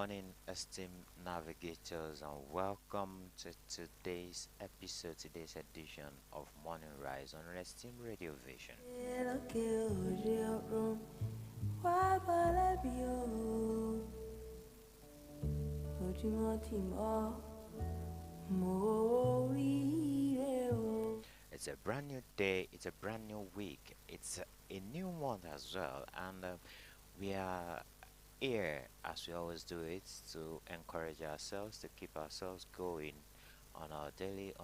morning, esteemed navigators, and welcome to today's edition of Morning Rise on Esteemed Radio Vision. It's a brand new day, it's a brand new week, it's a new month as well, and we are here as we always do it to encourage ourselves, to keep ourselves going on a daily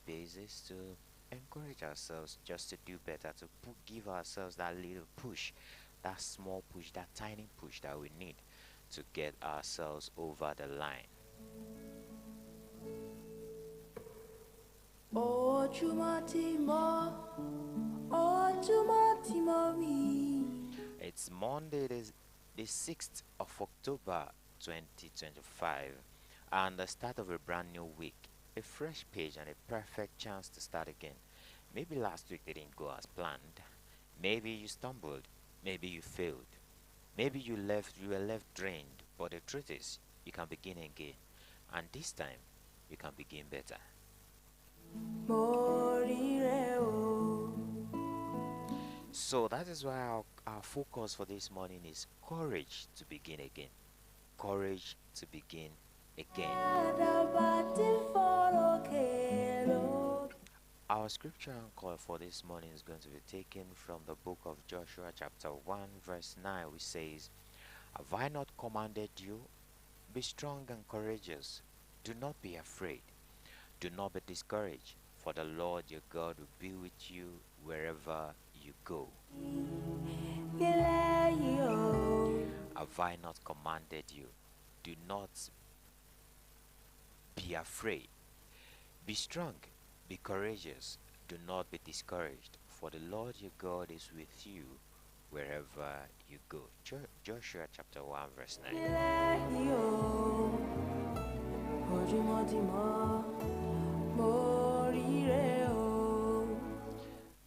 basis, to encourage ourselves just to do better, to give ourselves that little push, that small push, that tiny push that we need to get ourselves over the line. Oh, it's Monday, the 6th of October 2025, and the start of a brand new week, a fresh page, and a perfect chance to start again. Maybe last week didn't go as planned. Maybe you stumbled. Maybe you failed. Maybe you were left drained. But the truth is, you can begin again. And this time, you can begin better. So that is why our focus for this morning is courage to begin again. Courage to begin again. Our scripture anchor for this morning is going to be taken from the book of Joshua, chapter 1, verse 9, which says, "Have I not commanded you? Be strong and courageous. Do not be afraid. Do not be discouraged, for the Lord your God will be with you wherever you go." Have I not commanded you? Do not be afraid. Be strong, be courageous, do not be discouraged, for the Lord your God is with you wherever you go. Joshua chapter 1 verse 9.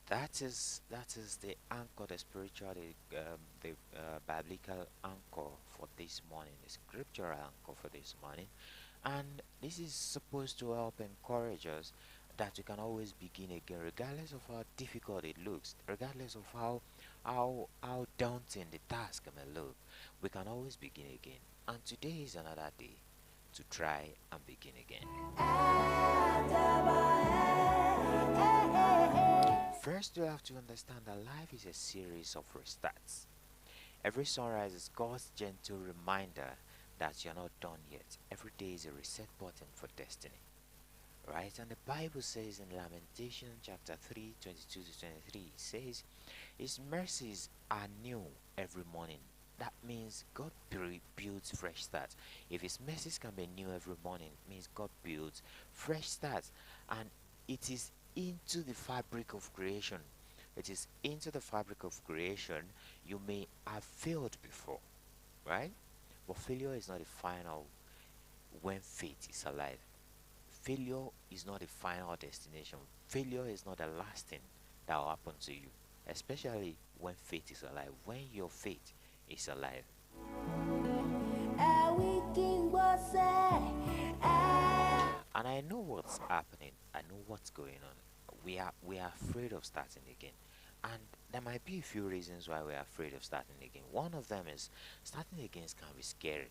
That is the anchor, the spiritual, the biblical anchor for this morning, the scriptural anchor for this morning, and this is supposed to help encourage us that we can always begin again, regardless of how difficult it looks, regardless of how daunting the task may look. We can always begin again, and today is another day to try and begin again. First, you have to understand that life is a series of restarts. Every sunrise is God's gentle reminder that you're not done yet. Every day is a reset button for destiny. Right? And the Bible says in Lamentation chapter 3, 22 to 23, it says, His mercies are new every morning. That means God builds fresh starts. If His mercies can be new every morning, it means God builds fresh starts. And it is into the fabric of creation. It is into the fabric of creation. You may have failed before, right? But failure is not the final when faith is alive. Failure is not the final destination. Failure is not the last thing that will happen to you, especially when faith is alive, when your faith is alive. And I know what's happening. I know what's going on. We are afraid of starting again. And there might be a few reasons why we're afraid of starting again. One of them is starting again can be scary.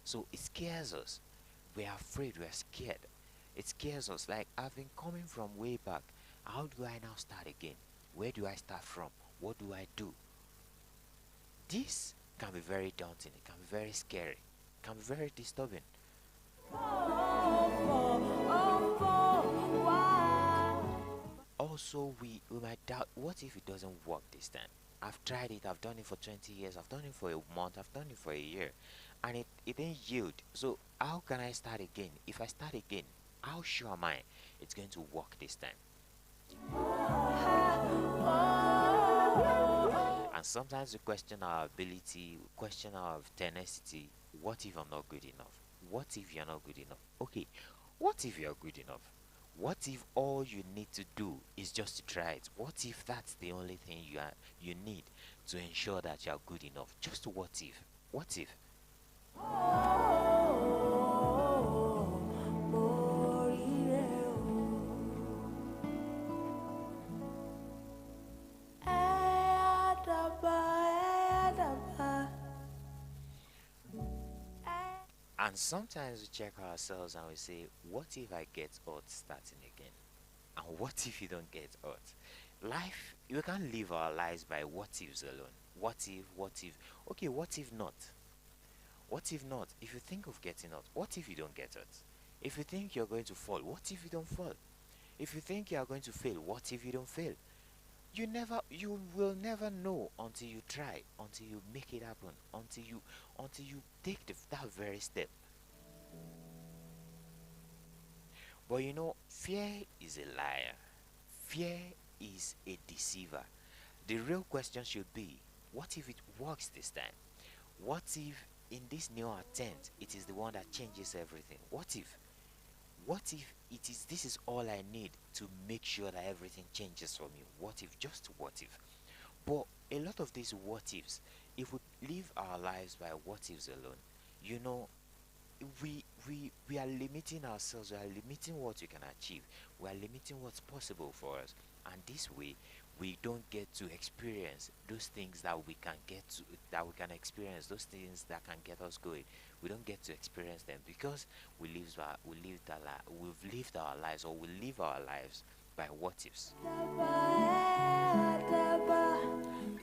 So it scares us. We're afraid, we're scared. It scares us. Like, I've been coming from way back. How do I now start again? Where do I start from? What do I do? This can be very daunting. It can be very scary. It can be very disturbing. Also, we might doubt, what if it doesn't work this time? I've tried it, I've done it for 20 years, I've done it for a month, I've done it for a year, and it didn't yield. So how can I start again? If I start again, how sure am I it's going to work this time? And sometimes we question our ability, we question our tenacity. What if I'm not good enough? What if you're not good enough? Okay, what if you're good enough? What if all you need to do is just to try it? What if that's the only thing you need to ensure that you're good enough? Just what if? What if? And sometimes we check ourselves and we say, what if I get hurt starting again? And what if you don't get hurt? Life, we can't live our lives by what ifs alone. What if? Okay, what if not? What if not? If you think of getting hurt, what if you don't get hurt? If you think you're going to fall, what if you don't fall? If you think you are going to fail, what if you don't fail? You will never know until you try, until you make it happen, until you take that very step. But you know, fear is a liar. Fear is a deceiver. The real question should be, what if it works this time? What if in this new attempt it is the one that changes everything? What if it is this is all I need to make sure that everything changes for me? What if, just what if? But a lot of these what ifs, if we live our lives by what ifs alone, you know, we are limiting ourselves, we are limiting what we can achieve, we are limiting what's possible for us, and this way we don't get to experience those things that we can get to, that we can experience, those things that can get us going. We don't get to experience them because we've lived our lives, or we live our lives by what ifs.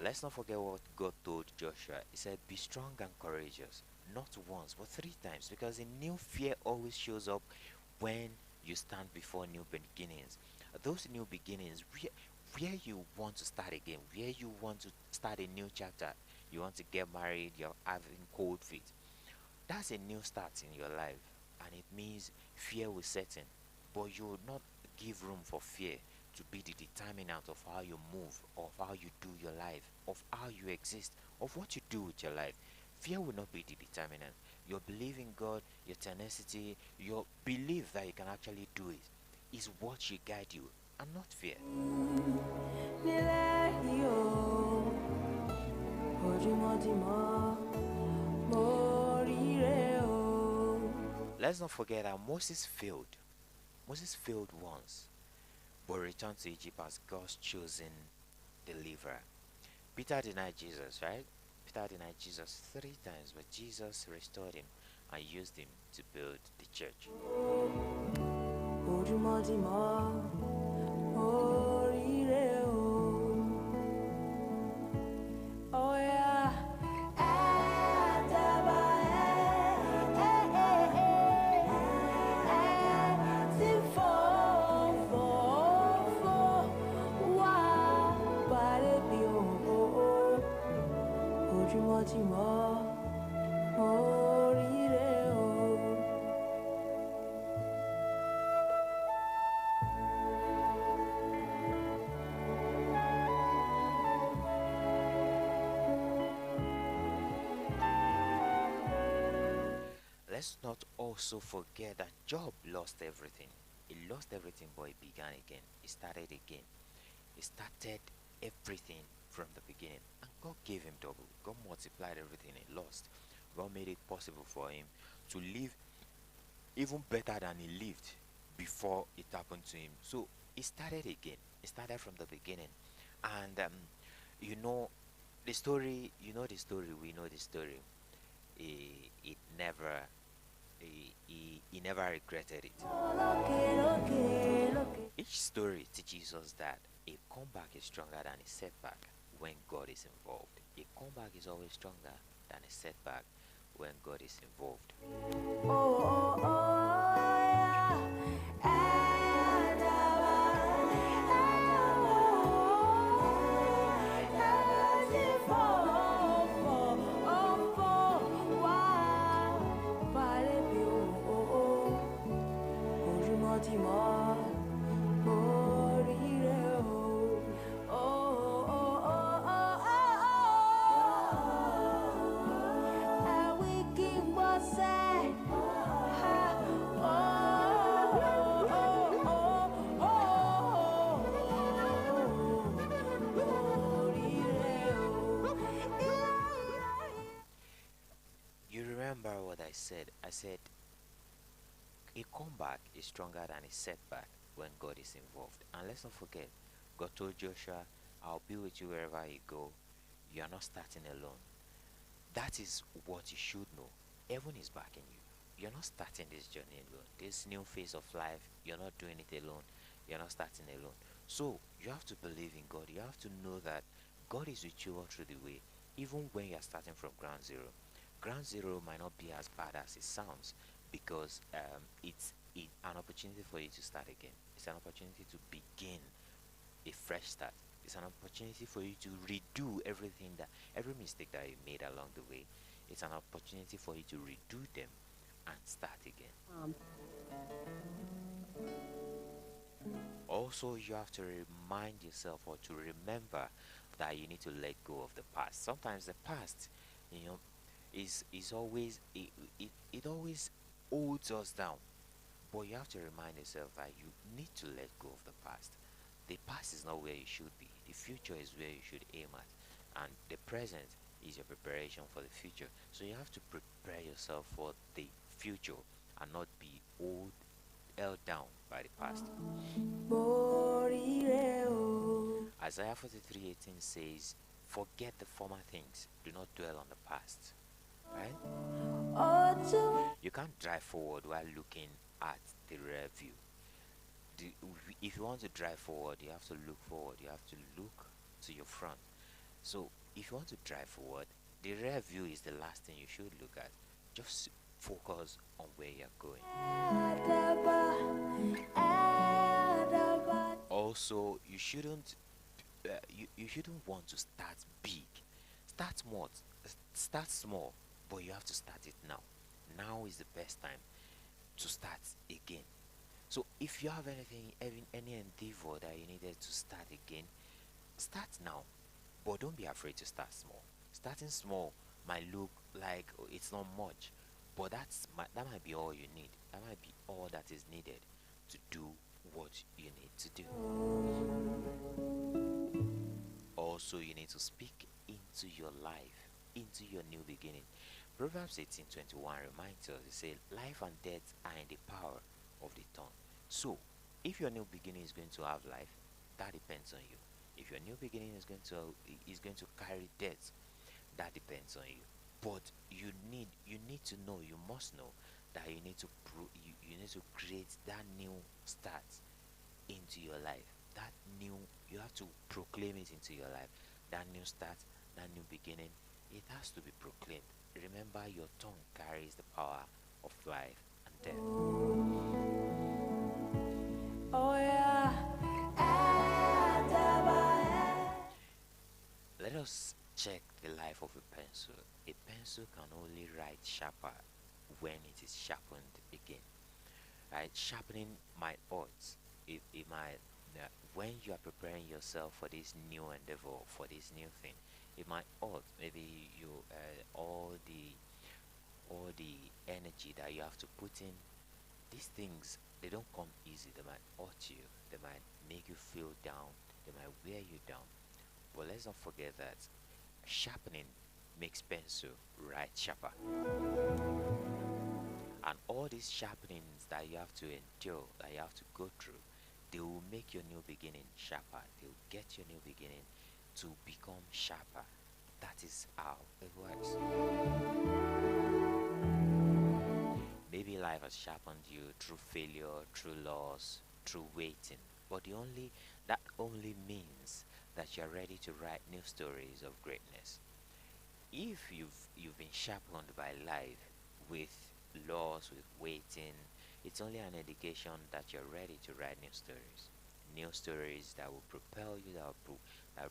Let's not forget what God told Joshua. He said, be strong and courageous, not once but three times, because a new fear always shows up when you stand before new beginnings. Those new beginnings, where you want to start again, where you want to start a new chapter, you want to get married, you're having cold feet. That's a new start in your life, and it means fear will set in, but you will not give room for fear to be the determinant of how you move, of how you do your life, of how you exist, of what you do with your life. Fear will not be the determinant. Your belief in God, your tenacity, your belief that you can actually do it is what should guide you, and not fear. Let's not forget that Moses failed. Moses failed once, but returned to Egypt as God's chosen deliverer. Peter denied Jesus, right? Peter denied Jesus 3 times, but Jesus restored him and used him to build the church. Let's not also forget that Job lost everything. He lost everything, but he began again. He started again. He started everything from the beginning, and God gave him double. God multiplied everything he lost. God made it possible for him to live even better than he lived before it happened to him. So he started again. He started from the beginning. And you know the story, we know the story. It never he never regretted it. Each story teaches us that a comeback is stronger than a setback when God is involved. A comeback is always stronger than a setback when God is involved. I said a comeback is stronger than a setback when God is involved. And let's not forget, God told Joshua, I'll be with you wherever you go. You are not starting alone. That is what you should know. Heaven is backing you. You're not starting this journey alone. This new phase of life, you're not doing it alone. You're not starting alone. So you have to believe in God. You have to know that God is with you all through the way, even when you're starting from ground zero. Ground zero might not be as bad as it sounds because it's an opportunity for you to start again. It's an opportunity to begin a fresh start. It's an opportunity for you to redo every mistake that you made along the way. It's an opportunity for you to redo them and start again. Also, you have to remind yourself or to remember that you need to let go of the past. Sometimes the past, you know, is always it always holds us down. But you have to remind yourself that you need to let go of the past. The past is not where you should be. The future is where you should aim at. And the present is your preparation for the future. So you have to prepare yourself for the future and not be held down by the past. Isaiah 43:18 says, forget the former things, do not dwell on the past. Right? You can't drive forward while looking at the rear view. If you want to drive forward, you have to look forward. You have to look to your front. So if you want to drive forward, the rear view is the last thing you should look at. Just focus on where you're going. Also, you shouldn't want to start big. Start small. Start small, but you have to start it now. Now is the best time to start again. So if you have any endeavor that you needed to start again, start now. But don't be afraid to start small. Starting small might look like it's not much, but that might be all you need. That might be all that is needed to do what you need to do. Also, you need to speak into your life, into your new beginning. Proverbs 18:21 reminds us, it says, life and death are in the power of the tongue. So, if your new beginning is going to have life, that depends on you. If your new beginning is going to carry death, that depends on you. But you need to know, you must know that you need to create that new start into your life. That new You have to proclaim it into your life. That new start, that new beginning, it has to be proclaimed. Remember, your tongue carries the power of life and death. Oh yeah. Let us check the life of a pencil. A pencil can only write sharper when it is sharpened again. Right? Sharpening might hurt. It might when you are preparing yourself for this new endeavor, for this new thing, it might hurt. Maybe all the energy that you have to put in. These things, they don't come easy. They might hurt you. They might make you feel down. They might wear you down. But let's not forget that sharpening makes pencil write sharper. And all these sharpenings that you have to endure, that you have to go through, they will make your new beginning sharper. They will get your new beginning to become sharper. That is how it works. Maybe life has sharpened you through failure, through loss, through waiting. But that only means that you're ready to write new stories of greatness. If you've been sharpened by life with loss, with waiting, it's only an indication that you're ready to write new stories. New stories that will propel you, that will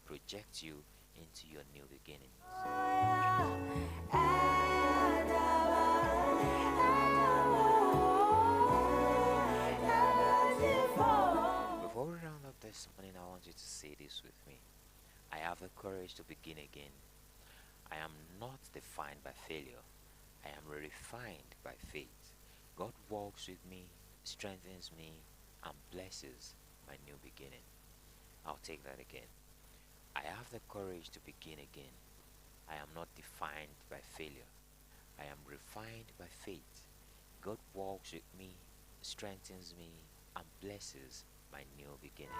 project you into your new beginnings. Before we round up this morning, I want you to say this with me. I have the courage to begin again. I am not defined by failure. I am refined by faith. God walks with me, strengthens me, and blesses my new beginning. I'll take that again. I have the courage to begin again. I am not defined by failure. I am refined by faith. God walks with me, strengthens me, and blesses my new beginning.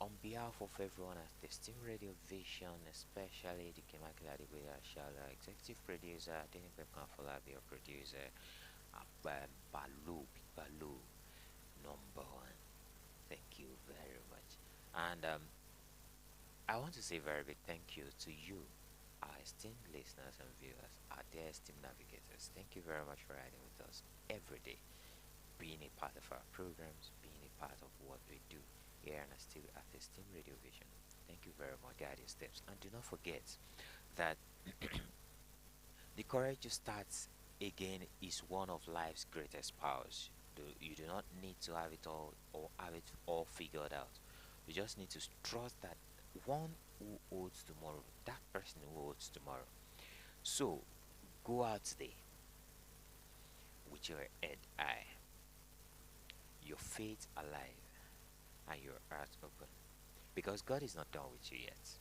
On behalf of everyone at the Steam Radio Vision, especially the Kemakila Adibweya Shala, executive producer, Dennis Pepmafolabi, producer, Balu, number one. Thank you very much. And I want to say a very big thank you to you, our esteemed listeners and viewers, our dear esteemed navigators. Thank you very much for riding with us every day, being a part of our programs, being a part of what we do here and still at the Steam Radio Vision. Thank you very much. Guide your steps. And do not forget that the courage to start again is one of life's greatest powers. You do not need to have it all or have it all figured out. You just need to trust that one who owns tomorrow, that person who owns tomorrow. So go out today with your head high, your faith alive, and your heart open. Because God is not done with you yet.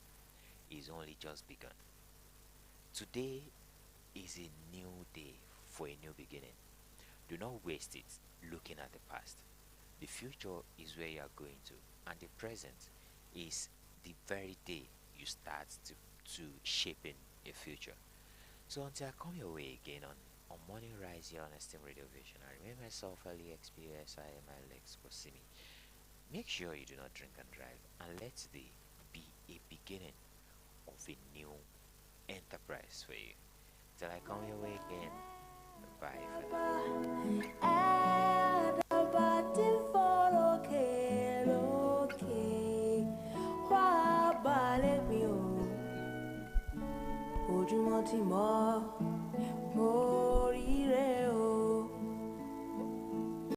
He's only just begun. Today is a new day for a new beginning. Do not waste it looking at the past. The future is where you are going to, and the present is the very day you start to shaping a future. So until I come your way again on Morning Rise here on Esteem Radio Vision, I remain myself LEX LEX POSIMI. Make sure you do not drink and drive, and let today be a beginning of a new enterprise for you. Till I come your way again, bye for now.